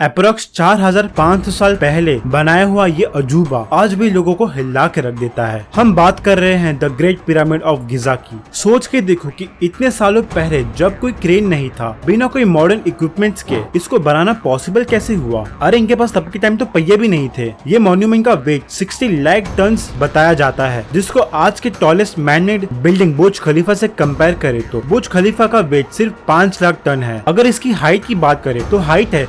Approx 4500 साल पहले बनाया हुआ ये अजूबा आज भी लोगों को हिला के रख देता है। हम बात कर रहे हैं द ग्रेट पिरामिड ऑफ गिजा की। सोच के देखो कि इतने सालों पहले जब कोई क्रेन नहीं था, बिना कोई मॉडर्न इक्विपमेंट्स के इसको बनाना पॉसिबल कैसे हुआ। अरे इनके पास तब के टाइम तो पहिए भी नहीं थे। ये मॉन्यूमेंट का वेट 60 लाख टन बताया जाता है, जिसको आज के टॉलेस्ट मैनमेड बिल्डिंग बुर्ज खलीफा से कंपेयर करे तो बुर्ज खलीफा का वेट सिर्फ 5 लाख टन है। अगर इसकी हाइट की बात करें तो हाइट है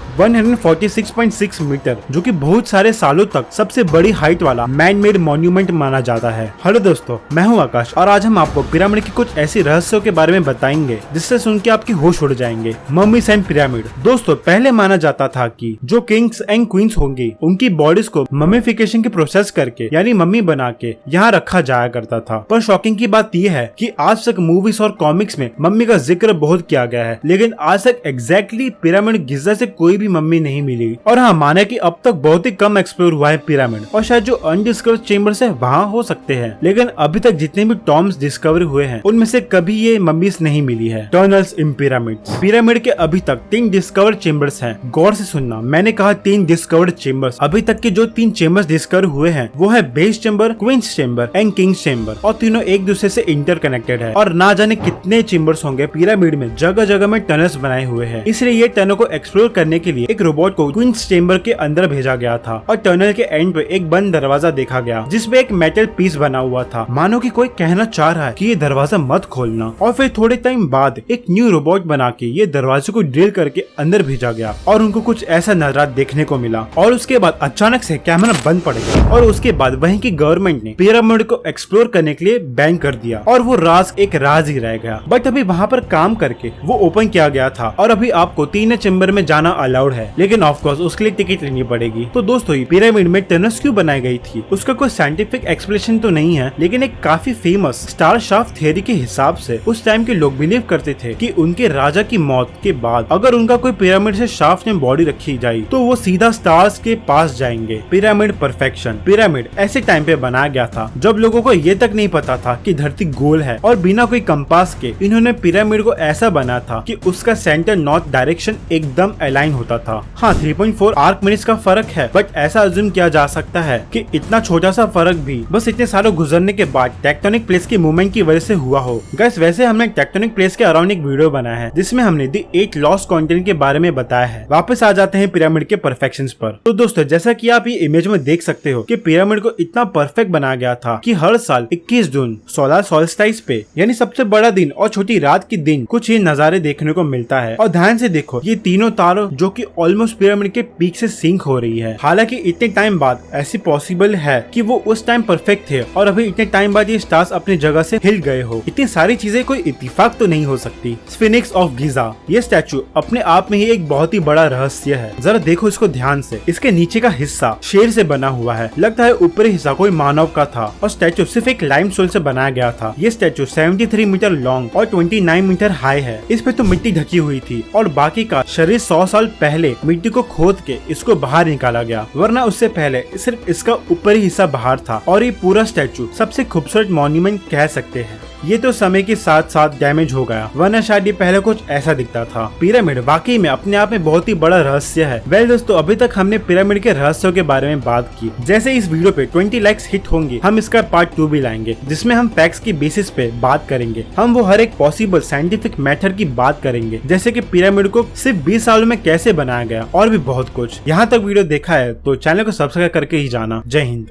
146.6 मीटर, जो कि बहुत सारे सालों तक सबसे बड़ी हाइट वाला मैन मेड मॉन्यूमेंट माना जाता है। हेलो दोस्तों, मैं हूं आकाश और आज हम आपको पिरामिड की कुछ ऐसी रहस्यों के बारे में बताएंगे जिससे सुन के आपके होश उड़ जाएंगे। Mummies and pyramid. दोस्तों, पहले माना जाता था कि जो किंग्स एंड क्वींस होंगे उनकी बॉडीज को मम्मीफिकेशन की प्रोसेस करके यानी मम्मी बना के यहाँ रखा जाया करता था। पर शॉकिंग की बात यह है कि आज तक मूवीज और कॉमिक्स में मम्मी का जिक्र बहुत किया गया है, लेकिन आज तक एग्जैक्टली पिरामिड गिजा से कोई भी मम्मी नहीं मिली। और हाँ, माने कि अब तक बहुत ही कम एक्सप्लोर हुआ है पिरामिड, और शायद जो अनडिस्कवर्ड चेम्बर्स है वहाँ हो सकते हैं, लेकिन अभी तक जितने भी टॉम्ब्स डिस्कवर हुए हैं उनमें से कभी ये मम्मीज नहीं मिली है। टनल्स इन पिरामिड्स। पिरामिड के अभी तक 3 डिस्कवर्ड चेम्बर्स हैं। गौर से सुनना, मैंने कहा 3 डिस्कवर्ड चेम्बर्स। अभी तक के जो 3 चेम्बर्स डिस्कवर हुए हैं वो है base chamber, queen's chamber and king's chamber, और तीनों एक दूसरे से इंटरकनेक्टेड है। और ना जाने कितने चेम्बर्स होंगे पिरामिड में, जगह जगह में टनल्स बनाए हुए हैं। इसलिए ये टनल को एक्सप्लोर करने के लिए एक रोबोट को क्वींस चेम्बर के अंदर भेजा गया था, और टनल के एंड पे एक बंद दरवाजा देखा गया जिसमें एक मेटल पीस बना हुआ था, मानो कि कोई कहना चाह रहा है कि ये दरवाजा मत खोलना। और फिर थोड़े टाइम बाद एक न्यू रोबोट बना के ये दरवाजे को ड्रिल करके अंदर भेजा गया, और उनको कुछ ऐसा नजारा देखने को मिला। और उसके बाद अचानक से कैमरा बंद पड़ गया, और उसके बाद वहीं की गवर्नमेंट ने पिरामिड को एक्सप्लोर करने के लिए बैन कर दिया, और वो राज एक राज ही रह गया। बट अभी वहाँ पर काम करके वो ओपन किया गया था, और अभी आपको 3 चेम्बर में जाना अलाउड है, लेकिन ऑफ कोर्स उसके लिए टिकट लेनी पड़ेगी। तो दोस्तों, ये पिरामिड में टनल्स क्यों बनाई गई थी उसका कोई साइंटिफिक एक्सप्लेनेशन तो नहीं है, लेकिन एक काफी फेमस स्टार शाफ्ट थ्योरी के हिसाब से उस टाइम के लोग बिलीव करते थे कि उनके राजा की मौत के बाद अगर उनका कोई पिरामिड से शाफ्ट में बॉडी रखी जाए तो वो सीधा स्टार्स के पास जाएंगे। Pyramid perfection. पिरामिड ऐसे टाइम पे बनाया गया था जब लोगों को ये तक नहीं पता था कि धरती गोल है, और बिना कोई कंपास के इन्होंने पिरामिड को ऐसा बना था कि उसका सेंटर नॉर्थ डायरेक्शन एकदम अलाइन होता था। हाँ, 3.4 आर्क मिनट्स का फर्क है, बट ऐसा अज्यूम किया जा सकता है कि इतना छोटा सा फर्क भी बस इतने सालों गुजरने के बाद टेक्टोनिक प्लेट्स की मूवमेंट की वजह से हुआ हो। गाइस, वैसे हमने टेक्टोनिक प्लेट्स के अराउंड एक वीडियो बनाया है जिसमें हमने द 8 लॉस्ट कॉन्टिनेंट के बारे में बताया है। वापस आ जाते हैं पिरामिड के परफेक्शंस पर। तो दोस्तों, जैसा कि आप ये इमेज में देख सकते हो कि पिरामिड को इतना परफेक्ट बनाया गया था कि हर साल 21 जून सोलर सोल्स्टिस पे यानी सबसे बड़ा दिन और छोटी रात के दिन कुछ ये नजारे देखने को मिलता है। और ध्यान से देखो, ये तीनों तारों जो कि ऑलमोस्ट पिरामिड के पीक से सिंक हो रही है। हालांकि इतने टाइम बाद ऐसी पॉसिबल है कि वो उस टाइम परफेक्ट थे और अभी इतने टाइम बाद ये स्टार्स अपनी जगह से हिल गए हो। इतनी सारी चीजें कोई इत्तेफाक तो नहीं हो सकती। स्फिनिक्स ऑफ गिजा। ये स्टैचू अपने आप में ही एक बहुत ही बड़ा रहस्य है। जरा देखो इसको ध्यान से। इसके नीचे का हिस्सा शेर से बना हुआ है, लगता है ऊपरी हिस्सा कोई मानव का था, और स्टैचू सिर्फ एक लाइमस्टोन से बनाया गया था। ये स्टैचू 73 मीटर लॉन्ग और 29 मीटर हाई है। इस पे तो मिट्टी ढकी हुई थी, और बाकी का शरीर 100 साल पहले मिट्टी को खोद के इसको बाहर निकाला गया, वरना उससे पहले सिर्फ इसका ऊपरी हिस्सा बाहर था। और ये पूरा स्टैचू सबसे खूबसूरत मॉन्यूमेंट कह सकते हैं। ये तो समय के साथ साथ डैमेज हो गया, वरना शायद ये पहले कुछ ऐसा दिखता था। पिरामिड वाकई में अपने आप में बहुत ही बड़ा रहस्य है। वेल दोस्तों, अभी तक हमने पिरामिड के रहस्यों के बारे में बात की। जैसे इस वीडियो पे 20 लाइक्स हिट होंगे, हम इसका पार्ट 2 भी लाएंगे, जिसमें हम फैक्ट्स की बेसिस पे बात करेंगे। हम वो हर एक पॉसिबल साइंटिफिक मेथड की बात करेंगे, जैसे कि पिरामिड को सिर्फ 20 सालों में कैसे बनाया गया, और भी बहुत कुछ। यहाँ तक वीडियो देखा है तो चैनल को सब्सक्राइब करके ही जाना। जय हिंद।